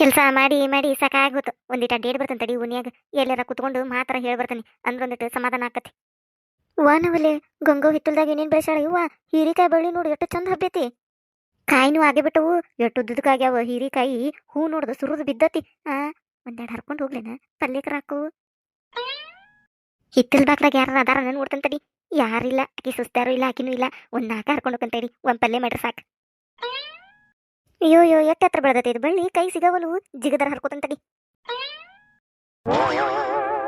ಕೆಲಸ ಮಾಡಿ ಮಾಡಿ ಸಾಕಾಗೋತು. ಒಂದಿಟ ಡೇಟ್ ಬರ್ತಂತ ತಡಿ ಓನ್ಯಾಗ ಎಲ್ಲಾರ ಕುತ್ಕೊಂಡು ಮಾತ್ರ ಹೇಳಿ ಬರ್ತಾನೆ ಅಂದ್ರ ಒಂದಿಟ್ಟು ಸಮಾಧಾನ ಆಕತಿ. ವಾನವಲೆ ಗಂಗೋ ಹಿತ್ತಲ್ದಾಗ ಏನೇನ್ ಬೆಳೆಸಾಳ ಇವ್ವ. ಹೀರಿಕಾಯಿ ಬಳ್ಳಿ ನೋಡಿ ಎಷ್ಟು ಚಂದ ಹಬ್ಬೈತಿ. ಕಾಯಿನೂ ಆಗೇ ಬಿಟ್ಟವು, ಎಷ್ಟು ಉದ್ದದಕ್ಕಾಗ್ಯಾವ ಹೀರಿಕಾಯಿ. ಹೂ ನೋಡ್ದ ಸುರುದು ಬಿದ್ದತಿ. ಒಂದೆರಡು ಹರ್ಕೊಂಡು ಹೋಗ್ಲೇನ ಪಲ್ಯಕರ ಹಾಕು. ಹಿತ್ತಲ್ ಬಾಕ್ಲಾಗ ಯಾರ ಅದಾರ ನೋಡ್ತಾನ ತಡಿ. ಯಾರಿಲ್ಲ, ಆಕಿ ಸುಸ್ತಾರು ಇಲ್ಲ, ಆಕಿನೂ ಇಲ್ಲ. ಒಂದ್ ನಾಲ್ಕ ಹರ್ಕೊಂಡು ಹೋಗ್ತೇಡಿ, ಒಂದ್ ಪಲ್ಯ ಮಾಡ್ರೆ ಸಾಕು. ಅಯ್ಯೋ ಅಯ್ಯೋ ಎಟ್ಟ ಹತ್ರ ಬೆಳೆದತಿ ಇದು ಬಳ್ಳಿ, ಕೈ ಸಿಗವಲು. ಜಿಗದರ ಹರ್ಕೋತಂತಡಿ.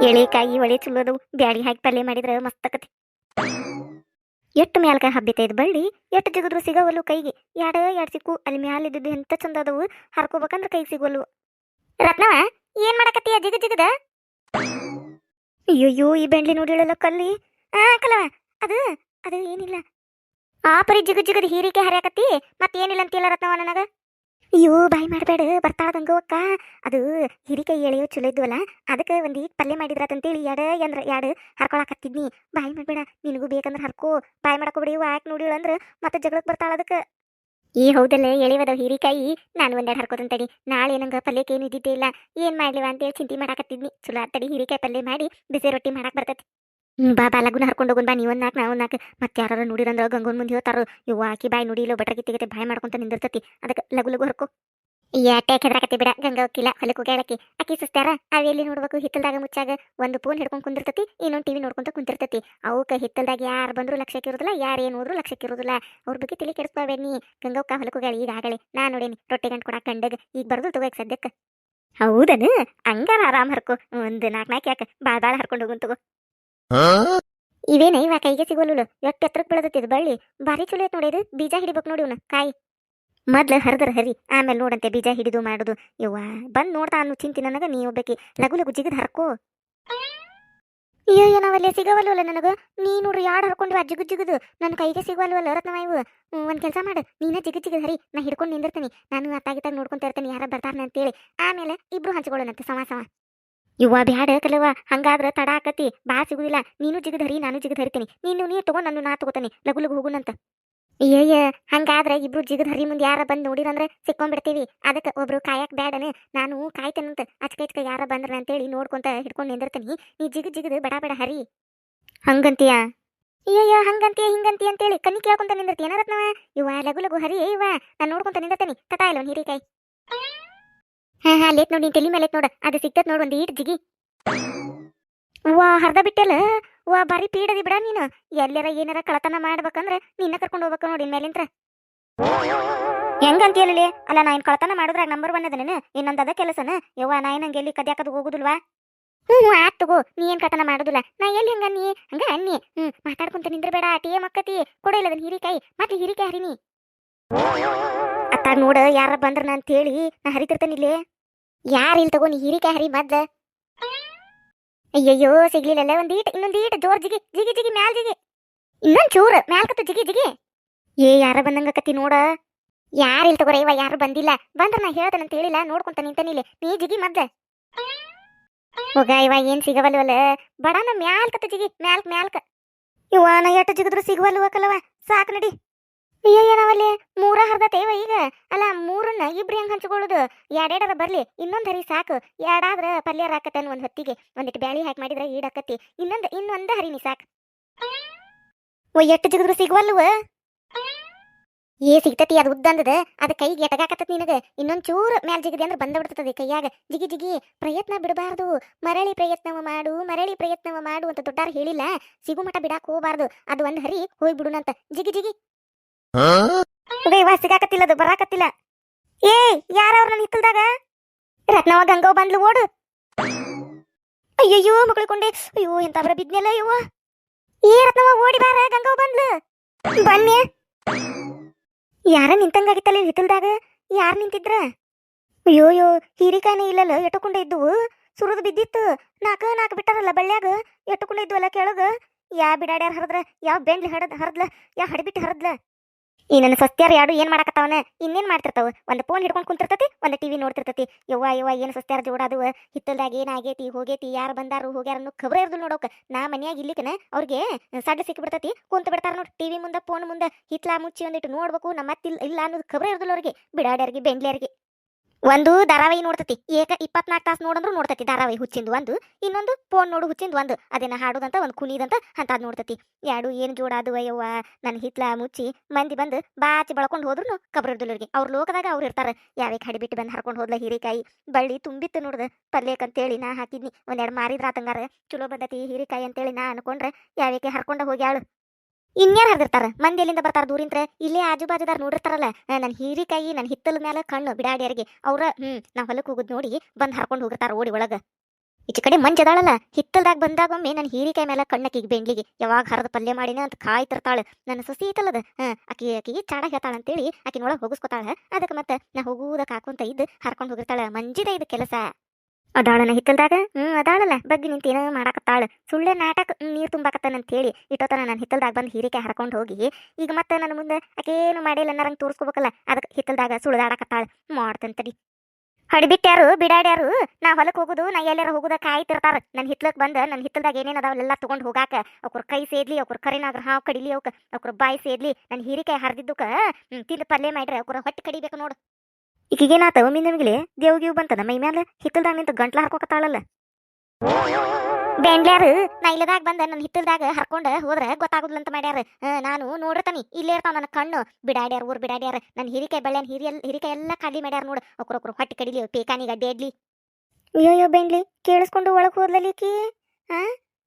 ಎಳೆಕಾಯಿ ಒಳೆ ಚಲೋ ಅದವು, ಬ್ಯಾಳಿ ಹಾಕಿ ಪಲ್ಯ ಮಾಡಿದ್ರೆ ಮಸ್ತ್ ಆಕತಿ. ಎಷ್ಟು ಮ್ಯಾಲ್ಕಾಯಿ ಹಬ್ಬಿತ ಇದು ಬಳ್ಳಿ, ಎಷ್ಟು ಜಿಗದ್ರು ಸಿಗವಲ್ಲು ಕೈಗೆ. ಎರಡು ಸಿಕ್ಕು ಅಲ್ಲಿ ಮ್ಯಾಲ ಇದ್ದಿದ್ದು ಎಂತ ಚಂದ ಅದವು. ಹರ್ಕೋಬೇಕಂದ್ರೆ ಕೈ ಸಿಗವಲ್ಲು. ರತ್ನವ ಏನ್ ಮಾಡಕತ್ತೀಯ ಜಿಗ ಜಿಗದ? ಅಯ್ಯಯ್ಯೋ ಈ ಬೆಂಡ್ಲಿ ನೋಡಿಳಲ್ಲ ಕಲ್ಲಿ. ಕಲವ ಅದು ಅದು ಏನಿಲ್ಲ. ಪರಿ ಜಿಗದ್ ಜಿಗದ್ ಹೀರಿಕೆ ಹರಿಯಾಕತ್ತಿ ಮತ್ತೇನಿಲ್ಲ ಅಂತಿಲ್ಲ ರತ್ನವ ನನಗ. ಅಯ್ಯೋ ಬಾಯಿ ಮಾಡಬೇಡ, ಬರ್ತಾಳ ಗಂಗವ್ವಕ್ಕ. ಅದು ಹಿರಿಕಾಯಿ ಎಳೆಯೋ ಚಲೋ ಇದ್ವಲ್ಲ, ಅದಕ್ಕೆ ಒಂದೀಟ್ ಪಲ್ಯ ಮಾಡಿದ್ರಾತಂತೇಳಿ ಎರಡು ಹರ್ಕೊಳಕತ್ತಿದ್ನಿ. ಬಾಯಿ ಮಾಡಬೇಡ, ನಿನಗೂ ಬೇಕಂದ್ರೆ ಹರ್ಕೋ. ಬಾಯಿ ಮಾಡ್ಕೊಬಿಡಿ, ಯಾಕೆ ನೋಡಿಳು ಅಂದ್ರೆ ಮತ್ತೆ ಜಗಳಕ್ಕೆ ಬರ್ತಾಳ ಅದಕ್ಕೆ. ಹೌದಲ್ಲ, ಎಳೆವದ ಹೀರಿಕಾಯಿ. ನಾನು ಒಂದೆರಡು ಹರ್ಕೋತಂತಡಿ. ನಾಳೆ ನಂಗೆ ಪಲ್ಯಕ್ಕೆ ಏನು ಇದ್ದಿದ್ದೇ ಇಲ್ಲ, ಏನ್ ಮಾಡ್ಲಿವ ಅಂತೇಳಿ ಚಿಂತೆ ಮಾಡಾಕತ್ತಿದ್ನಿ. ಚಲೋ ಆತಡಿ, ಹೀರಿಕಾಯಿ ಪಲ್ಯ ಮಾಡಿ ಬಿಸಿ ರೊಟ್ಟಿ ಮಾಡಕ್ ಬರ್ತೈತಿ. ಬಾ ಲಗುನ ಹರ್ಕೊಂಡು ಹೋಗೋಣ ಬಾ. ನೀವೊಂದು ನಾಲ್ಕು ನಾವೊಂದು ನಾಲ್ಕು. ಮತ್ತೆ ಯಾರು ನೋಡಿರಂದ್ರೆ ಗಂಗನ್ ಮುಂದೆ ಹೇಳ್ತಾರೋ, ಇವು ಆಕಿ ಬಾಯಿ ನುಡಿಲೋ ಬಟ್ರಗಿತ್ತಿಗತ್ತೆ ಬಾಯಿ ಮಾಡ್ಕೊಂತ ನಿಂದಿರ್ತತಿ. ಅದಕ್ಕೆ ಲಗು ಲಗು ಹರ್ಕೋ. ಯಾಟೆ ಹೆದರಾಕತ್ತಿ ಬಿಡ, ಗಂಗ ಹೋಗಿಲ್ಲ ಹೊಲಕ್ಕೆ ಹೋಗ್ಯಾಳಕಿ. ಆಕಿ ಸುಸ್ತಾರ ಅವೆಲ್ಲಿ ನೋಡ್ಬೇಕು. ಹಿತ್ತಲ್ದಾಗ ಮುಚ್ಚಾಗ ಒಂದು ಫೋನ್ ಹಿಡ್ಕೊಂಡು ಕುಂದಿರ್ತತಿ, ಇನ್ನೊಂದು ಟಿವಿ ನೋಡ್ಕೊಂತ ಕುಂತಿರ್ತತಿ. ಅವಕ್ಕೆ ಹಿತ್ತಲ್ದಾಗ ಯಾರು ಬಂದ್ರು ಲಕ್ಷಕ್ಕೆ ಇರೋದಿಲ್ಲ, ಯಾರು ಏನು ಹೋದ್ರು ಲಕ್ಷಕ್ಕೆ ಇರೋದಿಲ್ಲ. ಅವ್ರ ಬಗ್ಗೆ ತಲೆ ಕೆಡಿಸ್ಕೋಬೇಡ ನೀ. ಗಂಗವ್ಕ ಹೊಲಕ್ಕೆ ಹೋಗ್ಯಾಳ ಈಗ ಆಗಳೆ. ನಾನು ನೋಡೇನಿ ರೊಟ್ಟಿ ಗಂಟು ಕೊಡಾಕ ಕಂಡಗ. ಈಗ ಬರ್ದು ತಗೋಕ್ ಸದ್ಯಕ್ಕೆ. ಹೌದನು? ಹಂಗಾರ ಆರಾಮ್ ಹರ್ಕೋ. ಒಂದು ನಾಲ್ಕು ಯಾಕೆ ಬಾಳ ಹರ್ಕೊಂಡು ಹೋಗುನ್ ತಗೋ. ಇವೇನ ಇವ ಕೈಗೆ ಸಿಗೋಲ್ಲ, ಎಷ್ಟು ಎತ್ತರಕ್ಕೆ ಬೆಳೆದತ್ತಿದ್ ಬಳ್ಳಿ. ಬಾರಿ ಚಲೋ ಐತ್ ನೋಡಿ. ಇದು ಬೀಜ ಹಿಡಿಬೇಕು ನೋಡಿ ಇವ್ನ ಕಾಯಿ. ಮೊದ್ಲು ಹರಿದ್ರ ಹರಿ, ಆಮೇಲೆ ನೋಡಂತೆ ಬೀಜ ಹಿಡಿದು ಮಾಡುದು. ಯವ್ವ ಬಂದ್ ನೋಡ್ತಾ ಅನ್ನು ಚಿಂತಿ ನನಗ. ನೀ ಒಬ್ಬಕಿ ಲಗು ಲಗು ಜಿಗದ್ ಹರ್ಕೋ. ಅಯ್ಯೋ ನಾವಲ್ಲೇ ಸಿಗವಲ್ವಲ್ಲ ನನಗ. ನೀ ನೋಡ್ರಿ ಯಾಡ್ ಹರ್ಕೊಂಡ್ವಿ ಜಿಗು ಜಿಗದು ನನ್ನ ಕೈಗೆ ಸಿಗವಲ್ವಲ್ಲ ರತ್ನವ ಇವು. ಒಂದ್ ಕೆಲಸ ಮಾಡು, ನೀನ ಜಿಗದ್ ಹರಿ, ನಾ ಹಿಡ್ಕೊಂಡು ನಿಂದಿರ್ತೀನಿ. ನಾನು ಅತ್ತಾಗಿತ್ತಾಗ ನೋಡ್ಕೊಂತ ಇರ್ತೀನಿ ಯಾರ ಬರ್ತಾರನ ಅಂತೇಳಿ. ಆಮೇಲೆ ಇಬ್ರು ಹಂಚ್ಕೊಳ್ಳೋಣಂತೆ ಸಮ ಸಮ. ಇವ್ವ ಬ್ಯಾಡ ಕಲವ, ಹಂಗಾದ್ರ ತಡ ಆಕತಿ, ಬಾ ಸಿಗುದಿಲ್ಲ. ನೀನು ಜಿಗದ್ ಹರಿ, ನಾನು ಜಿಗದ್ ಹರಿತೀನಿ. ನೀನು ತಗೊಂಡ್ ನಾನು ನಾ ತಗೋತಾನೆ, ಲಗು ಲಗು ಹೋಗುನಂತ. ಅಯ್ಯಯ್ಯ ಹಂಗಾದ್ರೆ ಇಬ್ರು ಜಿಗದ್ ಹರಿ ಮುಂದೆ ಯಾರ ಬಂದು ನೋಡಿರಂದ್ರೆ ಸಿಕ್ಕೊಂಡ್ಬಿಡ್ತೀವಿ. ಅದಕ್ಕೆ ಒಬ್ರು ಕಾಯಕ್ ಬ್ಯಾಡನೆ, ನಾನು ಕಾಯ್ತೇನಂತ. ಅಚ್ಕ ಯಾರ ಬಂದ್ರ ಅಂತೇಳಿ ನೋಡ್ಕೊಂತ ಹಿಡ್ಕೊಂಡು ನಿಂದಿರ್ತೀನಿ. ನೀ ಜಿಗದ್ ಬಡ ಬಡ ಹರಿ. ಹಂಗಂತೀಯ? ಅಯ್ಯಯ್ಯ ಹಂಗಂತೀಯ ಹಿಂಗಂತೀಯ ಅಂತೇಳಿ ಕಣ್ಣಿ ಕೇಳ್ಕೊಂತ ನಿಂದಿರ್ತೀಯ ರತ್ನವ. ಇವ ಲಗು ಲಗು ಹರಿ ಇವ, ನಾನು ನೋಡ್ಕೊಂತ ನಿಂದಿರ್ತೀನಿ. ತಟ ಇಲ್ಲ ಒಂದು ಹೀರಿಕಾಯಿ. ಲೇಟ್ ನೋಡಿ, ನೀನ್ ತಲೆ ಮೇಲೆ ನೋಡ, ಅದು ಸಿಕ್ತತ್ ನೋಡ್ ಒಂದು ಈಟ್ ಜಿಗಿ. ಹರ್ದ ಬಿಟ್ಟಲ್ಲ. ಬಾರಿ ಪೀಡದಿ ಬಿಡ ನೀನು. ಎಲ್ಲಾರ ಏನಾರ ಕಳತನ ಮಾಡ್ಬೇಕಂದ್ರೆ ನಿನ್ನ ಕರ್ಕೊಂಡು ಹೋಗ್ಬೇಕು ನೋಡಿ ಮೇಲಿಂತ್ರ. ಹೆಂಗಂತೀಯಲ್ಲಿ ಅಲ್ಲ, ನಾ ಏನ್ ಕಳತನ ಮಾಡಿದ್ರಾಗ ನಂಬರ್ 1 ಅದನೇನು? ಇನ್ನೊಂದು ಅದ ಕೆಲಸನ ಯವ್ವ. ನಾ ನಂಗೆ ಎಲ್ಲಿ ಕದ್ಯಾಕದು ಹೋಗುದಿಲ್ವಾ? ಆತ್ ತಗೋ, ನೀ ಏನ್ ಕಳತನ ಮಾಡುದಿಲ್ಲ. ನಾ ಎಲ್ಲಿ ಹಂಗ ನೀ ಹಂಗ ಅನ್ನಿ. ಮಾತಾಡ್ಕೊಂತ ನಿಂದ್ರಬೇಡ, ಟೀಯೇ ಮಕ್ಕತಿ. ಕೊಡ ಇಲ್ಲದನ್ ಹೀರಿಕಾಯಿ, ಮತ್ತೆ ಹೀರಿಕಾಯಿ ಹರಿನಿ. ಅತ್ತಾಗ ನೋಡ ಯಾರ ಬಂದ್ರ ಅಂತ ಹೇಳಿ ನಾ ಹರಿತಿರ್ತೇನಿಲ್ಲೇ. ಯಾರು ಇಲ್ಲ ತಗೋ, ನೀ ಹೀರಿಕಾಯಿ ಹರಿ ಮದ್ದ. ಅಯ್ಯಯ್ಯೋ ಸಿಗ್ಲಿಲ್ಲಲ್ಲ. ಇನ್ನೊಂದೀಟ ಜೋರ್ ಜಿಗಿ ಜಿಗಿ ಜಿಗಿ ಮ್ಯಾಲ್ ಜಿಗಿ. ಇನ್ನೊಂದ್ ಚೂರ್ ಮ್ಯಾಲ್ಕತ್ತು ಜಿಗಿ ಜಿಗಿ. ಯಾರ ಬಂದಂಗಕತಿ ನೋಡ. ಯಾರು ಇಲ್ಲ ತಗೋರ ಇವ, ಯಾರು ಬಂದಿಲ್ಲ. ಬಂದ್ರ ನಾ ಹೇಳ್ತೇನಂತ ಹೇಳಿಲ್ಲ, ನೋಡ್ಕೊಂತ ನಿಂತನಿಲ್ಲ. ನೀ ಜಿಗಿ ಮದ್ದ. ಹೋಗ ಇವ ಏನ್ ಸಿಗವಲ್ವಲ್ಲ. ಬಡನ ಮ್ಯಾಲ್ಕತ್ತು ಜಿಗಿ, ಮ್ಯಾಲ್ಕ. ಇವ ನಾ ಎಟ್ಟು ಜಿಗಿದ್ರು ಸಿಗವಲ್ವ ಕಲವ. ಸಾಕು ನಡಿ. ಅಯ್ಯಯ್ಯ ನಾವಲ್ಲಿ ಮೂರ ಹರ್ದತೇವ ಈಗ. ಅಲ್ಲ ಮೂರನ್ನ ಇಬ್ರು ಹೆಂಗ್ ಹಂಚ್ಕೊಳ್ಳೋದು? ಎರಡೆರಡ ಬರ್ಲಿ, ಇನ್ನೊಂದ್ ಹರಿ ಸಾಕು. ಎರಡಾದ್ರ ಪಲ್ಯ ಹಾಕತ್ತೇನು ಒಂದ್ ಹೊತ್ತಿಗೆ. ಒಂದಿಟ್ಟು ಬ್ಯಾಳಿ ಹಾಕಿ ಮಾಡಿದ್ರೆ ಈಡಾಕತಿ. ಇನ್ನೊಂದ ಹರಿನಿ ಸಾಕು. ಎಟ್ಟು ಜಿಗಿದ್ರು ಸಿಗವಲ್ವ. ಸಿಗ್ತತಿ, ಅದು ಉದ್ದಂದದ. ಅದ ಕೈಗೆ ಎಟಗಾಕತ್ತತ್ ನಿನಗ. ಇನ್ನೊಂದ್ ಚೂರು ಮ್ಯಾಲ್ ಜಿಗದಿ ಅಂದ್ರೆ ಬಂದ ಬಿಡ್ತದೆ ಕೈಯಾಗ. ಜಿಗಿ ಜಿಗಿ, ಪ್ರಯತ್ನ ಬಿಡಬಾರ್ದು. ಮರಳಿ ಪ್ರಯತ್ನವ ಮಾಡು ಅಂತ ದೊಡ್ಡಾರ ಹೇಳಿಲ್ಲ. ಸಿಗು ಮಠ ಬಿಡಾಕ್ ಹೋಗ್ಬಾರ್ದು. ಅದು ಒಂದ್ ಹರಿ ಹೋಗಿ ಬಿಡುನಂತ. ಜಿಗಿ ಜಿಗಿ. ಸಿಗಾಕತ್ತಿಲ್ಲ, ಅದು ಬರಾಕತ್ತಿಲ್ಲ. ಯಾರವ್ರ ನನ್ನ ಹಿತ್ತಲ್ದಾಗ? ರತ್ನವ ಗಂಗವ್ ಬಂದ್ಲು, ಓಡು. ಅಯ್ಯಯ್ಯೋ ಮಕ್ಕಳಿಕೊಂಡೆ. ಅಯ್ಯೋ ಎಂತ ಬರ ಬಿದ್ನೆಲ್ಲ ಇವ. ರತ್ನವ ಓಡಿ ಬಾರ, ಗಂಗವ್ ಬಂದ್ಲು. ಬನ್ನಿ. ಯಾರ ನಿಂತಂಗಾಗಿತ್ತಲ್ಲ ಹಿತ್ತಲ್ದಾಗ? ಯಾರು ನಿಂತಿದ್ರ? ಅಯ್ಯೋಯ್ಯೋ ಹೀರಿಕಾಯಿನೇ ಇಲ್ಲಲ್ಲ, ಎಟ್ಟುಕೊಂಡೆ ಇದ್ದುವು. ಸುರಿದು ಬಿದ್ದಿತ್ತು. ನಾಲ್ಕು ಬಿಟ್ಟಾರಲ್ಲ ಬಳ್ಳ್ಯಾಗ. ಎಟ್ಟುಕೊಂಡೆ ಇದ್ವಲ್ಲ ಕೆಳಗ. ಯಾ ಬಿಡಾಡ್ಯಾರ ಹರದ್ರ, ಯಾವ ಬೆಂಡ್ಲಿ ಹರದ್ಲ, ಯಾವ ಹಡಿಬಿಟ್ಟು ಹರದ್ಲ. ಈ ನನ್ನ ಸಸ್ತ್ಯಾರ ಯಾರು ಏನ್ ಮಾಡಾಕತ್ತಾವನ? ಇನ್ನೇನ್ ಮಾಡ್ತಿರ್ತಾವ? ಒಂದು ಫೋನ್ ಹಿಡ್ಕೊಂಡು ಕುಂತಿರ್ತತಿ, ಒಂದು ಟಿವಿ ನೋಡ್ತಿರ್ತತಿ. ಯವ್ವ ಏನ್ ಸಸ್ತ್ಯಾರ ಜೋಡಾದು. ಹಿತ್ತಲ್ದಾಗ ಏನಾಗೇತಿ ಹೋಗೇತಿ, ಯಾರು ಬಂದಾರು ಹೋಗ್ಯಾರ ಅನ್ನೋ ಖಬರೇ ಇರ್ದು ನೋಡೋಕ. ನಾ ಮನ್ಯಾಗ ಇಲ್ಲಿಕನ ಅವ್ರಿಗೆ ಸಡ್ಡ ಸಿಕ್ಕಿಬಿಡ್ತತಿ. ಕುಂತ ಬಿಡ್ತಾರ ನೋಡಿ ಟಿವಿ ಮುಂದೆ, ಫೋನ್ ಮುಂದೆ. ಹಿತ್ಲಾ ಮುಚ್ಚಿ ಒಂದಿಟ್ಟು ನೋಡ್ಬೇಕು. ನಮ್ಮ ಇಲ್ಲ ಅನ್ನೋದು ಖಬರೇ ಇರ್ದಿಲ್ಲ ಅವ್ರಿಗೆ, ಬಿಡಾಡ್ಯಾರಿಗೆ ಬೆಂಡ್ಲ್ಯಾರಿಗೆ. ಒಂದು ಧಾರಾವಾಹಿ ನೋಡ್ತತಿ 24 ತಾಸು ನೋಡಂದ್ರು ನೋಡ್ತತಿ ಧಾರಾವಾಹಿ ಹುಚ್ಚಿಂದು ಒಂದು, ಇನ್ನೊಂದು ಫೋನ್ ನೋಡು ಹುಚ್ಚಿಂದು ಒಂದು, ಅದೇನ ಹಾಡುದಂತ ಒಂದು ಕುಣಿದಂತ ಅಂತದ್ ನೋಡ್ತತಿ. ಎರಡು ಏನು ಜೋಡಾದು ಅಯ್ಯವ್ವ. ನನ್ನ ಹಿತ್ಲ ಮುಚ್ಚಿ ಮಂದಿ ಬಂದು ಬಾಚಿ ಬಳಕೊಂಡು ಹೋದ್ರು ಕಬ್ರ ಹಿಡ್ದಲ್ರಿಗೆ ಅವ್ರ ಲೋಕದಾಗ ಅವ್ರು ಇರ್ತಾರ. ಯಾವೇ ಕಡಿ ಬಿಟ್ಟು ಬಂದು ಹರ್ಕೊಂಡು ಹೋದ್ಲ ಹೀರಿಕಾಯಿ ಬಳ್ಳಿ ತುಂಬಿತ್ತು ನೋಡ್ದ ಪಲ್ಯಕ್ಕಂತೇಳಿ ನಾ ಹಾಕಿದ್ನಿ. ಒಂದೆರಡು ಮಾರಿದ್ರ ಆತಂಗಾರ ಚಲೋ ಬಂದತಿ ಹೀರಿಕಾಯಿ ಅಂತೇಳಿ ನಾ ಅನ್ಕೊಂಡ್ರೆ ಯಾವೇಕೆ ಹರ್ಕೊಂಡ ಹೋಗ್ಯಾಳು. ಇನ್ಯಾರು ಹರಿದಿರ್ತಾರ ಮಂದಿ ಎಲ್ಲಿಂದ ಬರ್ತಾರ ದೂರಿಂತ್ರ ಇಲ್ಲೇ ಆಜು ಬಾಜುದಾರ್ ನೋಡಿರ್ತಾರಲ್ಲ. ನನ್ನ ಹೀರಿಕಾಯಿ ನನ್ನ ಹಿತ್ತಲ ಮೇಲೆ ಕಣ್ಣು ಬಿಡಾಡಿಯರಿಗೆ ಅವ್ರ ನಾ ಹೊಲಕ್ಕೆ ಹೋಗುದ್ ನೋಡಿ ಬಂದ್ ಹರ್ಕೊಂಡು ಹೋಗಿರ್ತಾರ ಓಡಿ ಒಳಗ. ಈಚೆ ಕಡೆ ಮಂಜ್ ಅದಾಳಲ್ಲ ಹಿತ್ತಲ್ದಾಗ ಬಂದಾಗೊಮ್ಮೆ ನನ್ನ ಹೀರಿಕಾಯಿ ಮೇಲೆ ಕಣ್ಣಕ್ಕಿಗೆ ಬೆಂಡ್ಲಿಗೆ ಯಾವಾಗ ಹರದ ಪಲ್ಯ ಮಾಡಿನ ಅಂತ ಕಾಯ್ತಿರ್ತಾಳ. ನನ್ನ ಸೊಸಿ ಐತಲ್ಲದ ಆಕಿಗೆ ಚಾಡ ಹೇಳ್ತಾಳ ಅಂತೇಳಿ ಆಕಿನೊಳಗೆ ಹೋಗಿಸ್ಕೊತಾಳ. ಅದಕ್ಕೆ ಮತ್ತೆ ನಾ ಹೋಗುವುದಕ್ಕೆ ಹಾಕೊಂತ ಇದ್ದು ಹರ್ಕೊಂಡು ಹೋಗಿರ್ತಾಳ. ಮಂಜಿದ ಇದು ಕೆಲಸ. ಅದಾಳನ ಹಿತ್ತಲ್ದಾಗ ಅದಾಳಲ್ಲ ಬಗ್ಗೆ ನಿಂತೇನೋ ಮಾಡಾಕತ್ತಾಳ. ಸುಳ್ಳೆ ನಾಟಕ ನೀರು ತುಂಬಾಕತ್ತಾನಂತ ಹೇಳಿ ಇಟ್ಟೋತನ ನನ್ನ ಹಿತ್ತಲ್ದಾಗ ಬಂದು ಹೀರಿಕಾಯಿ ಹರ್ಕೊಂಡು ಹೋಗಿ ಈಗ ಮತ್ತೆ ನನ್ನ ಮುಂದೆ ಆಕೇನು ಮಾಡಿಲ್ಲ ಅನ್ನರಂಗೆ ತೋರಿಸ್ಕೋಬೇಕಲ್ಲ. ಅದಕ್ಕೆ ಹಿತ್ತಲ್ದಾಗ ಸುಳ್ದಾಡಕತ್ತಾಳ. ಮಾಡ್ತಂತಡಿ ಹಡಿಬಿಟ್ಟ್ಯಾರು ಬಿಡಾಡ್ಯಾರು. ನಾ ಹೊಲಕ್ಕೆ ಹೋಗುದು ನಾ ಎಲ್ಲಾರ ಹೋಗುದ ಕಾಯ್ತಿರ್ತಾರ. ನನ್ನ ಹಿತ್ಲಕ್ಕೆ ಬಂದ ನನ್ನ ಹಿತ್ತಲ್ದಾಗ ಏನೇನು ಅದಾವಲ್ಲ ತಗೊಂಡು ಹೋಗಾಕ. ಅವ್ರ ಕೈ ಸೇದ್ಲಿ ಅವ್ರ ಕರಿನಾಗ್ರ ಹಾವು ಕಡಿಲಿ ಅವ್ರ ಬಾಯಿ ಸೇದ್ಲಿ. ನನ್ನ ಹೀರಿಕಾಯಿ ಹರಿದಿದ್ದಕ್ಕ ತಿಂದು ಪಲ್ಯ ಮಾಡ್ರೆ ಅವ್ರ ಹೊಟ್ಟೆ ಕಡಿಬೇಕು ನೋಡು. ಈಗೇನಾತ ಒಮ್ಮಿಂದಮಿಗ್ಲಿ ದೇವ್ಗಿವ್ ಬಂತದ ಮೈ ಮ್ಯಾಲ ಹಿತ್ತಲ್ದಾಗ ನಿಂತ ಗಂಟ್ಲ ಹರ್ಕೋಕತ್ತಾಳಲ್ಲ. ಬೆಂಡ್ಲ್ಯಾರು ನಾ ಇಲ್ಲದಾಗ ಬಂದ ನನ್ನ ಹಿತ್ತಲ್ದಾಗ ಹರ್ಕೊಂಡ ಹೋದ್ರೆ ಗೊತ್ತಾಗುದಿಲ್ಲ ಮಾಡ್ಯಾರ. ನಾನು ನೋಡಿರ್ತಾನಿ ಇಲ್ಲೇ ಇರ್ತಾವ ನನ್ನ ಕಣ್ಣು. ಬಿಡಾಡ್ಯಾರ ಊರ್ ಬಿಡಾಡ್ಯಾರ ನನ್ನ ಹೀರಿಕಾಯಿ ಬೆಳ್ಯಾನ ಹೀರಿಕಾಯಿ ಎಲ್ಲ ಖಾಲಿ ಮಾಡ್ಯಾರ ನೋಡು. ಒಕ್ರೊಕ್ರು ಹೊಟ್ಟೆ ಕಡಿಲಿ ಪೇಕಾನಿಗೆ ಅಡ್ಡಿ. ಅಯ್ಯೋ ಬೆಂಡ್ಲಿ ಕೇಳಿಸ್ಕೊಂಡು ಒಳಗೆ ಹೋದ್ಲಲಿಕಿ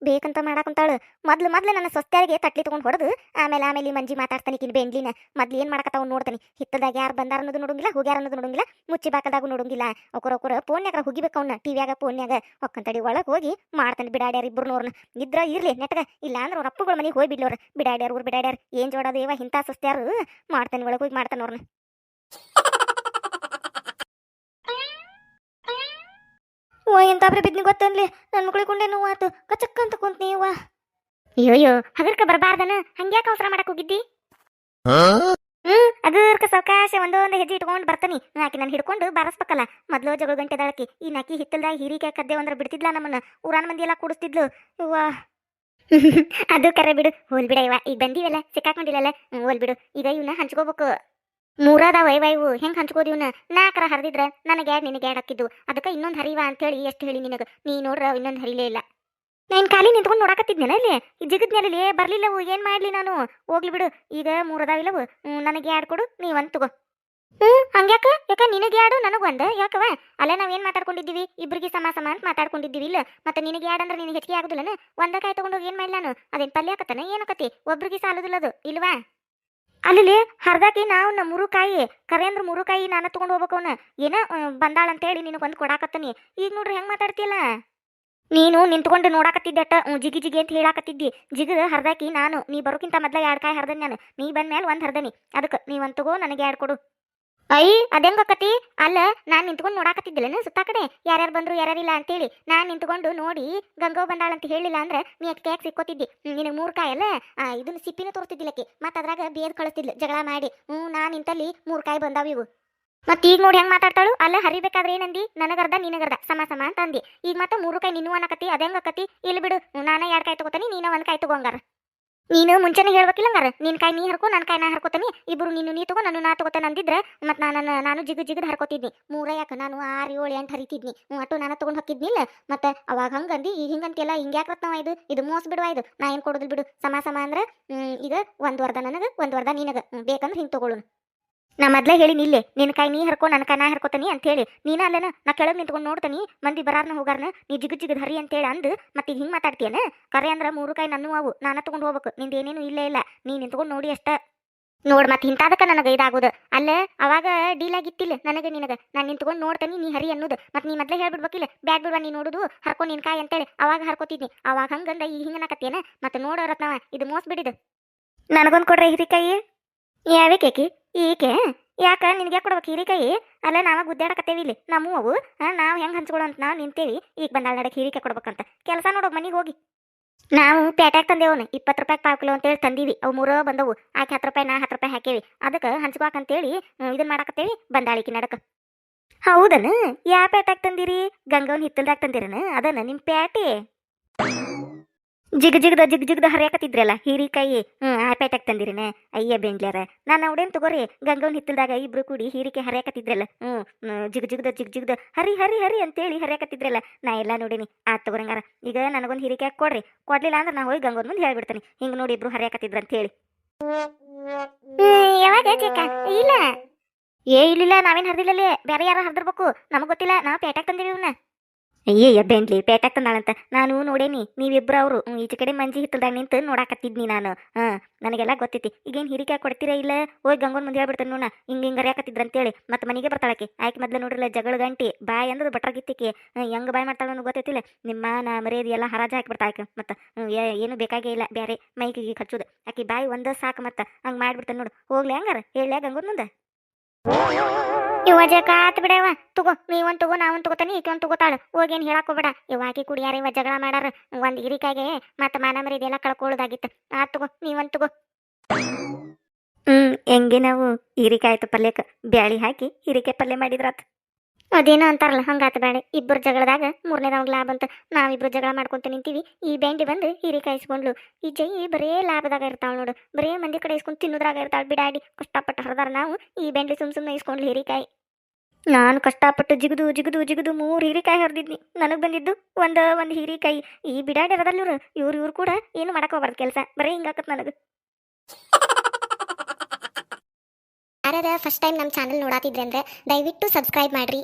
ಬೇಕಂತ ಮಾಡಾಕಂತಾಳು. ಮೊದ್ಲು ನನ್ನ ಸೊಸ್ತ್ಯಾರಿಗೆ ತಟ್ಲಿ ತಗೊಂಡು ಹೊಡೆದು ಆಮೇಲೆ ಈ ಮಂಜಿ ಮಾತಾಡ್ತಾನೆ ಕಿನ್ ಬೆಂಡ್ಲಿನ. ಮೊದ್ಲು ಏನು ಮಾಡಕತ್ತಾವ್ ನೋಡ್ತಾನೆ. ಹಿತ್ತದಾಗ ಯಾರು ಬಂದಾರ ಅನ್ನೋದು ನೋಡಂಗಿಲ್ಲ ಹೋಗ್ಯಾರ ಅನ್ನೋದು ನೋಡಂಗಿಲ್ಲ ಮುಚ್ಚಿ ಬಾಕದಾಗೂ ನೋಡಂಗಿಲ್ಲ. ಒಕ್ಕರೊಕ್ಕರ ಫೋನ್ಯಾಗ ಹೋಗಿಬೇಕು ಅವ್ನ ಟಿವಿಯಾಗ ಫೋನ್ಯಾಗ ಒಕ್ಕಂತಡಿ ಒಳಗೆ ಹೋಗಿ ಮಾಡ್ತಾನೆ. ಬಿಡಾಡ್ಯಾರ ಇಬ್ಬರನ್ನೋರ್ನ ಇದ್ರ ಇರ್ಲಿ ನೆಟ್ಗ ಇಲ್ಲ ಅಂದ್ರೆ ಅವ್ರ ಅಪ್ಪಗಳ ಮನೆಗೆ ಹೋಗಿ ಬಿಡ್ಲವ್ರ. ಬಿಡಾಡ್ಯಾರ ಊರು ಬಿಡಾಡ್ಯಾರ ಏನು ಜೋಡೋದು ಇವ ಇಂಥ ಸೊಸ್ತ್ಯಾರು ಮಾಡ್ತಾನೆ ಒಳಗೆ ಹೋಗಿ ಮಾಡ್ತಾನೆ ಅವ್ರನ್ನ. ಎಂತಾಬ್ರಿ ಬಿದ್ನಿ ಗೊತ್ತನ್ಲಿ ನನ್ನ ಮಕ್ಳಿಗೆ ಕೊಂಡೆ ನೋವು ಆತು ಕಚಕ್ಕ ಅಂತ ಕುಂತ ನೀವ. ಅಯ್ಯೋಯ್ಯೋ ಹಗರ್ಕ ಬರಬಾರ್ದನ ಹಂಗ್ಯಾಕ ಅವಸರ ಮಾಡಕ್ ಹೋಗಿದ್ದಿ? ಅಗರ್ಕ ಸಾವಕಾಶ ಒಂದೊಂದು ಹೆಜ್ಜೆ ಇಟ್ಕೊಂಡು ಬರ್ತಾನಿ. ಆಕಿ ನಾನು ಹಿಡ್ಕೊಂಡು ಬಾರಿಸ್ಬೇಕಲ್ಲ. ಮೊದ್ಲು ಜಗಳ ಗಂಟೆ ದಾಳಕಿ ಈ ನಾಕಿ ಹಿತ್ತಲ್ದಾಗ ಹೀರಿಕಾಯಿ ಕದ್ದೆ ಒಂದ್ರ ಬಿಡ್ತಿದ್ಲ ನಮ್ಮನ್ನ. ಊರಾನ ಮಂದಿ ಎಲ್ಲ ಕೂಡಿಸ್ತಿದ್ಲು. ಇವ್ವ ಅದು ಕರೆ ಬಿಡು. ಹೋಲ್ ಬಿಡ ಇವ ಈಗ ಬಂದಿವಲ್ಲ ಸಿಕ್ಕಾಕೊಂಡಿಲ್ಲಲ್ಲ. ಹೋಲ್ ಬಿಡು ಈಗ ಇವನ್ನ ಹಂಚ್ಕೋಬೇಕು. ಮೂರದ ವೈವು ಹೆಂಗ್ ಹಂಚ್ಕೋದಿವ್ನ. ನಾಲ್ಕರ ಹರಿದಿದ್ರ ನನಗೆ ಎರಡು ನಿನಗೆ ಎರಡು ಹಾಕಿದ್ದು. ಅದಕ್ಕೆ ಇನ್ನೊಂದು ಹರಿವಾ ಅಂತೇಳಿ ಎಷ್ಟು ಹೇಳಿ ನಿನಗೆ. ನೀ ನೋಡ್ರ ಇನ್ನೊಂದು ಹರಿಲೇ ಇಲ್ಲ. ನಾನು ಖಾಲಿ ನಿಂತ್ಕೊಂಡು ನೋಡಕತ್ತಿದ್ನೇನ ಇಲ್ಲಿ ಜಿಗದ್ನಲ್ಲಿ ಬರ್ಲಿಲ್ಲವು ಏನು ಮಾಡ್ಲಿ ನಾನು. ಹೋಗ್ಲಿ ಬಿಡು ಈಗ ಮೂರದಾವಿಲ್ಲವು ನನಗೆ ಎರಡು ಕೊಡು ನೀವಂತ ತಗೋ. ಹಂಗ್ಯಾಕ ಯಾಕ ನಿನಗೆ ಎರಡು ನನಗೊಂದು ಯಾಕವ? ಅಲ್ಲ ನಾವೇನು ಮಾತಾಡ್ಕೊಂಡಿದ್ದೀವಿ ಇಬ್ರಿಗೆ ಸಮ ಅಂತ ಮಾತಾಡ್ಕೊಂಡಿದ್ದೀವಿ ಇಲ್ಲ. ಮತ್ತೆ ನಿನಗೆ ಎರಡು ಅಂದ್ರೆ ನಿನಗೆ ಹೆಚ್ಚಿಗೆ ಆಗುದಿಲ್ಲನ. ಒಂದಕಾಯಿ ತಗೊಂಡೋಗಿ ಏನು ಮಾಡ್ಲಿ ನಾನು. ಅದೇನು ಪಲ್ಯ ಆಕತ್ತನ ಏನಕತಿ ಒಬ್ರಿಗೆ ಸಾಲುದಿಲ್ಲದು ಇಲ್ವಾ? ಅಲ್ಲಿ ಹರ್ದಾಕಿ ನಾವು ಮುರುಕಾಯಿ ಕರೆ ಅಂದ್ರೆ ಮುರುಕಾಯಿ ನಾನು ತಗೊಂಡು ಹೋಗ್ಬೇಕು. ಅವನ ಏನ ಬಂದಾಳಂತೇಳಿ ನಿನಗೊಂದು ಕೊಡಾಕತ್ತನಿ. ಈಗ ನೋಡ್ರಿ ಹೆಂಗ್ ಮಾತಾಡ್ತಿಯಲ್ಲ. ನೀನು ನಿಂತ್ಕೊಂಡು ನೋಡಾಕತ್ತಿದ್ದಟ ಜಿಗಿ ಜಿಗಿ ಅಂತ ಹೇಳಾಕತ್ತಿದ್ದಿ. ಜಿಗದ ಹರ್ದಾಕಿ ನಾನು. ನೀ ಬರೋಕ್ಕಿಂತ ಮೊದ್ಲ ಎರಡು ಕಾಯಿ ಹರ್ದನಿ ನಾನು. ನೀ ಬಂದ್ಮೇಲೆ ಒಂದು ಹರ್ದನಿ. ಅದಕ್ಕೆ ನೀವಂತ ತಗೋ ನನಗೆ ಎರಡು ಕೊಡು. ಐ ಅದೆಂಗಕ್ಕತಿ ಅಲ್ಲ ನಾನು ನಿಂತ್ಕೊಂಡು ನೋಡಾಕತ್ತಿದ್ದಿಲ್ಲ ಸುತ್ತ ಕಡೆ ಯಾರ್ಯಾರು ಬಂದ್ರು ಯಾರ್ಯಾರಿಲ್ಲ ಅಂತೇಳಿ. ನಾನು ನಿಂತ್ಕೊಂಡು ನೋಡಿ ಗಂಗವ್ ಬಂದಾಳಂತ ಹೇಳಿಲ್ಲ ಅಂದ್ರೆ ನೀ ಅಕ್ಕಿ ಯಾಕೆ ಸಿಕ್ಕೋತಿದ್ದಿ. ನಿನಗೆ ಮೂರು ಕಾಯಿ ಅಲ್ಲ ಇದನ್ನ ಸಿಪ್ಪಿನ ತೋರಿಸ್ತಿದ್ದಿಲ್ಲಕ್ಕೆ ಮತ್ತೆ ಅದ್ರಾಗ ಬೇದ್ ಕಳಿಸ್ತಿದ್ಲು ಜಗಳ ಮಾಡಿ. ನಾನು ಇಂತಲ್ಲಿ 3 ಕಾಯಿ ಬಂದಾವ ಇವು. ಮತ್ತೆ ಈಗ ನೋಡಿ ಹೆಂಗ್ ಮಾತಾಡ್ತಾಳು. ಅಲ್ಲ ಹರಿಬೇಕಾದ್ರೆ ಏನಂದಿ ನನಗರ್ಧ ನಿನಗರ್ಧ ಸಮ ಅಂತ ಅಂದಿ. ಈಗ ಮತ್ತೆ 3 ಕಾಯಿ ನಿನ್ನೂ ಅನ್ನಕತಿ ಅದೆಂಗಕ್ಕತಿ. ಇಲ್ಲಿ ಬಿಡು ನಾನು 2 ಕಾಯಿ ತಗೋತಾನಿ ನೀನ 1 ಕಾಯಿ ತಗೋಂಗಾರ. ನೀನು ಮುಂಚೆನೇ ಹೇಳ್ಬೇಕಿಲ್ಲ ಹಂಗಾರ. ನಿನ್ ಕಾಯಿ ನೀ ಹರ್ಕೊ ನನ್ನ ಕಾಯಿ ನಾ ಹರ್ಕೋತಾನಿ. ಇಬ್ರು ನೀನು ತಗೋ ನಾ ತಗೋತಾನೆ ಅಂದಿದ್ರೆ ಮತ್ತೆ ನಾನು ಜಿಗದ್ ಹರ್ಕೋತಿದ್ನಿ. 3 ಯಾಕೆ ನಾನು 6 7 8 ಹರಿತಿದ್ನಿ. ಅಟ್ಟು ನಾನು ತಗೊಂಡು ಹಾಕಿದ್ನಿಲ್ಲ. ಮತ್ತೆ ಅವಾಗ ಹಂಗಂದಿ ಈಗ ಹಿಂಗಂತಿಯಲ್ಲ ಹಿಂಗ್ಯಾಕೆ ರತ್ನವ ಇದು ಮೋಸ ಬಿಡುವ ಇದು. ನಾ ಏನು ಕೊಡೋದಿಲ್ಲ ಬಿಡು. ಸಮ ಅಂದ್ರೆ ಈಗ 1 ವರ್ಧ ನನಗೆ 1 ವರ್ಧ ನಿನಗೆ ಬೇಕಂದ್ರೆ ಹಿಂಗೆ ತಗೊಳ್ಳೋಣ. ನಾ ಮೊದ್ಲೇ ಹೇಳಿ ನಿಲ್ಲೆ ನಿನ್ನ ಕಾಯಿ ನೀ ಹರ್ಕೊ ನನ್ನ ಕಾಯಿ ನಾ ಹರ್ಕೋತಾನಿ ಅಂತ ಹೇಳಿ. ನೀನ ಅಲ್ಲನ ನಾ ಕೆಳಗೆ ನಿಂತ್ಕೊಂಡು ನೋಡ್ತಾನಿ ಮಂದಿ ಬರಾರ್ನ ಹೋಗಾರ್ನ ನೀ ಜಿಗದ್ ಹರಿ ಅಂತೇಳಿ ಅಂದು ಮತ್ತೆ ಈಗ ಹಿಂಗೆ ಮಾತಾಡ್ತೀಯನ. ಕರೆ ಅಂದ್ರೆ 3 ಕಾಯಿ ನನ್ನೂ ಅವು ನಾನು ತಗೊಂಡು ಹೋಗ್ಬೇಕು. ನಿಂದ ಏನೇನು ಇಲ್ಲ ನೀ ನಿಂತ್ಕೊಂಡು ನೋಡಿ ಅಷ್ಟ ನೋಡ್. ಮತ್ತೆ ಇಂಥದಕ್ಕೆ ನನಗೆ ಇದಾಗೋದು ಅಲ್ಲ. ಅವಾಗ ಡೀಲ್ ಆಗಿತ್ತಿಲ್ಲ ನನಗೆ ನಿನಗೆ. ನಾನು ನಿಂತ್ಕೊಂಡು ನೋಡ್ತಾನಿ ನೀ ಹರಿ ಅನ್ನೋದು. ಮತ್ತೆ ನೀ ಮೊದ್ಲೇ ಹೇಳ್ಬಿಡ್ಬೇಕಿಲ್ಲ ಬ್ಯಾಡ್ ಬಿಡ್ವಾ ನೀ ನೋಡುದು ಹರ್ಕೊ ನಿನ್ ಕಾಯಿ ಅಂತೇಳಿ. ಅವಾಗ ಹರ್ಕೋತಿದ್ನಿ. ಅವಾಗ ಹಂಗಂದ ಈಗ ಹಿಂಗನಕತ್ತೇನ. ಮತ್ತೆ ನೋಡೋರತ್ನವ ಇದು ಮೋಸ ಬಿಡಿದು. ನನಗೊಂದು ಕೊಡ್ರೆ ಹಿರಿಕಾಯಿ ಯಾವೇ ಕೇಕಿ ಈಕೆ ಯಾಕ ನಿನಗೆ ಕೊಡ್ಬೇಕು ಹೀರಿಕಾಯಿ. ಅಲ್ಲ ನಾವಾಗ ಗುದ್ದಾಡಕತ್ತೇವಿ ಇಲ್ಲಿ ನಮ್ಮ ಅವು ನಾವು ಹೆಂಗೆ ಹಂಚ್ಕೊಳ್ಳೋ ಅಂತ ನಾವು ನಿಂತೇವಿ. ಈಗ ಬಂದಾಳ ನಡಕ್ಕೆ ಹೀರಿಕಾಯಿ ಕೊಡ್ಬೇಕಂತ ಕೆಲಸ ನೋಡೋ ಮನೆಗೆ ಹೋಗಿ. ನಾವು ಪೇಟ್ಯಾಗ ತಂದೇವನು 20 ರೂಪಾಯಿ 1/4 ಕಿಲೋ ಅಂತೇಳಿ ತಂದೀವಿ. ಅವು 3 ಬಂದವು. ಆಕೆ 10 ರೂಪಾಯಿ ನಾ 10 ರೂಪಾಯಿ ಹಾಕೇವಿ. ಅದಕ್ಕೆ ಹಂಚ್ಕೋಕಂತೇಳಿ ಇದನ್ನ ಮಾಡಕತ್ತೇವಿ ಬಂದಾಳಿಕೆ ನಡಕ. ಹೌದನ ಯಾವ ಪೇಟ್ಯಾಗ ತಂದಿರಿ? ಗಂಗವನ್ ಹಿತ್ತಲ್ದಾಗ ತಂದಿರನ ಅದನ್ನ ನಿಮ್ಮ ಪ್ಯಾಟಿ? ಜಿಗ್ ಜಿಗ್ದ ಹರಿಯಾಕತ್ತಿದ್ರಲ್ಲ ಹೀರಿಕಾಯಿ ಆ ಪೇಟೆಗೆ ತಂದಿರಿನೆ ಅಯ್ಯ ಬೆಂಗ್ಳ್ಯಾರ ನಾನು ಅವಡೇನು ತಗೋರಿ ಗಂಗವನ್ ಹಿತ್ತಲ್ದಾಗ ಇಬ್ರು ಕೂಡಿ ಹೀರಿಕೆ ಹರಿಯಾಕತ್ತಿದ್ರಲ್ಲ ಜಿಗ್ ಜಿಗ್ದ ಹರಿ ಹರಿ ಹರಿ ಅಂತೇಳಿ ಹರಿಯಾಕತ್ತಿದ್ರಲ್ಲ ನಾ ಎಲ್ಲ ನೋಡೀನಿ ತಗೋರಂಗಾರ ಈಗ ನನಗೊಂದು ಹೀರಿಕೆ ಹಾಕಿ ಕೊಡ್ರಿ ಕೊಡ್ಲಿಲ್ಲ ಅಂದ್ರೆ ನಾ ಹೋಗಿ ಗಂಗವನ್ ಮುಂದೆ ಹೇಳ್ಬಿಡ್ತೀನಿ ಹಿಂಗೆ ನೋಡಿ ಇಬ್ರು ಹರಿಯಾಕತ್ತಿದ್ರ ಅಂತ ಹೇಳಿ ಯಾವಾಗ ಇಲ್ಲ ಇಲ್ಲ ನಾವೇನು ಹರಿದಿಲ್ಲಲ್ಲಿ ಬೇರೆ ಯಾರು ಹರಿದಿರ್ಬೇಕು ನಮಗೆ ಗೊತ್ತಿಲ್ಲ ನಾವು ಪೇಟೆಗೆ ತಂದಿವಿ ಇವನ್ನ ಅಯ್ಯಯ್ಯ ಬೆಂಡ್ಲಿ ಪೇಟೆಗೆ ತಂದಾಳಂತ ನಾನು ನೋಡೇನಿ ನೀವಿಬ್ರು ಅವರು ಈಚೆ ಕಡೆ ಮಂಜಿ ಹಿತ್ತಲ್ದಾಗ ನಿಂತು ನೋಡಾಕತ್ತಿದ್ನಿ ನಾನು ನನಗೆಲ್ಲ ಗೊತ್ತೈತಿ ಈಗೇನು ಹಿರಿಕೆ ಕೊಡ್ತೀರಾ ಇಲ್ಲ ಹೋಗಿ ಗಂಗೋನ್ ಮುಂದೆ ಹೇಳ್ಬಿಡ್ತೇನೆ ನೋಡ ಹಿಂಗೆ ಹರಿಯಾಕತ್ತಿದ್ರ ಅಂತೇಳಿ ಮತ್ತೆ ಮನೆಗೆ ಬರ್ತಾಳಕ್ಕೆ ಆಯ್ಕೆ ಮೊದಲು ನೋಡ್ರಲ್ಲ ಜಗಳ ಗಂಟಿ ಬಾಯ್ ಅಂದ್ರೆ ಬಟ್ರಾಗಿತ್ತಿಕ್ಕೆ ಹೆಂಗೆ ಬಾಯ್ ಮಾಡ್ತಾಳ ಅನ್ನೋ ಗೊತ್ತೈತಿಲ್ಲ ನಿಮ್ಮ ನಾ ಮರ್ಯಾದೆ ಎಲ್ಲ ಹರಾಜು ಹಾಕಿಬಿಡ್ತಾಳೆ ಮತ್ತೆ ಏನು ಬೇಕಾಗೇ ಇಲ್ಲ ಬೇರೆ ಮೈಕಿಗೆ ಹಚ್ಚೋದು ಆಕಿ ಬಾಯಿ ಒಂದ ಸಾಕು ಮತ್ತೆ ಹಂಗೆ ಮಾಡ್ಬಿಡ್ತಾನೆ ನೋಡು ಹೋಗ್ಲಿ ಹಂಗಾರ ಹೇಳ ಗಂಗೋನ್ ಮುಂದೆ ಇವ ಕಾತ್ ಬಿಡವ ತಗೋ ನೀವೊಂದು ತಗೋ ನಾವೊಂದು ತಗೋತಾನೆ ಈಕೆ ಒಂದು ತಗೋತಾಳ ಹೋಗೇನು ಹೇಳಕ್ ಹೋಗ್ಬೇಡ ಇವಾಕಿ ಕುಡಿಯಾರ ಇವ ಜಗಳ ಮಾಡಾರ ಒಂದು ಹಿರಿಕಾಗೆ ಮತ್ತೆ ಮಾನ ಮರ್ಯಾದೆ ಎಲ್ಲ ಕಳ್ಕೊಳ್ಳೋದಾಗಿತ್ತು ತಗೋ ನೀವೊಂದು ತಗೋ ಹೆಂಗೆ ನಾವು ಹೀರಿಕಾಯ್ತು ಪಲ್ಯಕ್ಕೆ ಬ್ಯಾಳಿ ಹಾಕಿ ಹೀರಿಕಾಯಿ ಪಲ್ಯ ಮಾಡಿದ್ರಾತ್ ಅದೇನೋ ಅಂತಾರಲ್ಲ ಹಂಗಾತ ಬೇಡ ಇಬ್ಬರು ಜಗಳದಾಗ ಮೂರನೇದವ್ಗೆ ಲಾಭ ಅಂತ ನಾವಿಬ್ರು ಜಗಳ ಮಾಡ್ಕೊಂತ ನಿಂತೀವಿ ಈ ಬೆಂಡಿ ಬಂದು ಹೀರಿಕಾಯಿ ಇಸ್ಕೊಂಡ್ಲು ಈ ಜೈ ಬರೇ ಲಾಭದಾಗ ಇರ್ತಾಳ ನೋಡು ಬರೇ ಮಂದಿ ಕಡೆ ಇಸ್ಕೊಂಡು ತಿನ್ನೋದ್ರಾಗ ಇರ್ತಾಳ ಬಿಡಾಡಿ ಕಷ್ಟಪಟ್ಟು ಹರಿದಾರ ನಾವು ಈ ಬೆಂಡಿ ಸುಮ್ಮನೆ ಇಸ್ಕೊಂಡ್ಲು ಹೀರಿಕಾಯಿ ನಾನು ಕಷ್ಟಪಟ್ಟು ಜಿಗುದು 3 ಹೀರಿಕಾಯಿ ಹರಿದಿದ್ನಿ ನನಗೆ ಬಂದಿದ್ದು ಒಂದು ಹೀರಿಕಾಯಿ ಈ ಬಿಡಾಡಿ ಹರದಲ್ಲ ಇವ್ರು ಕೂಡ ಏನು ಮಾಡಕ್ಕೆ ಹೋಗ್ಬಾರ್ದು ಕೆಲಸ ಬರೀ ಹಿಂಗಾಕತ್ ನನಗೆ ಯಾರಾದ ಫಸ್ಟ್ ಟೈಮ್ ನಮ್ಮ ಚಾನಲ್ ನೋಡಾತಿದ್ರೆ ಅಂದ್ರೆ ದಯವಿಟ್ಟು ಸಬ್ಸ್ಕ್ರೈಬ್ ಮಾಡ್ರಿ.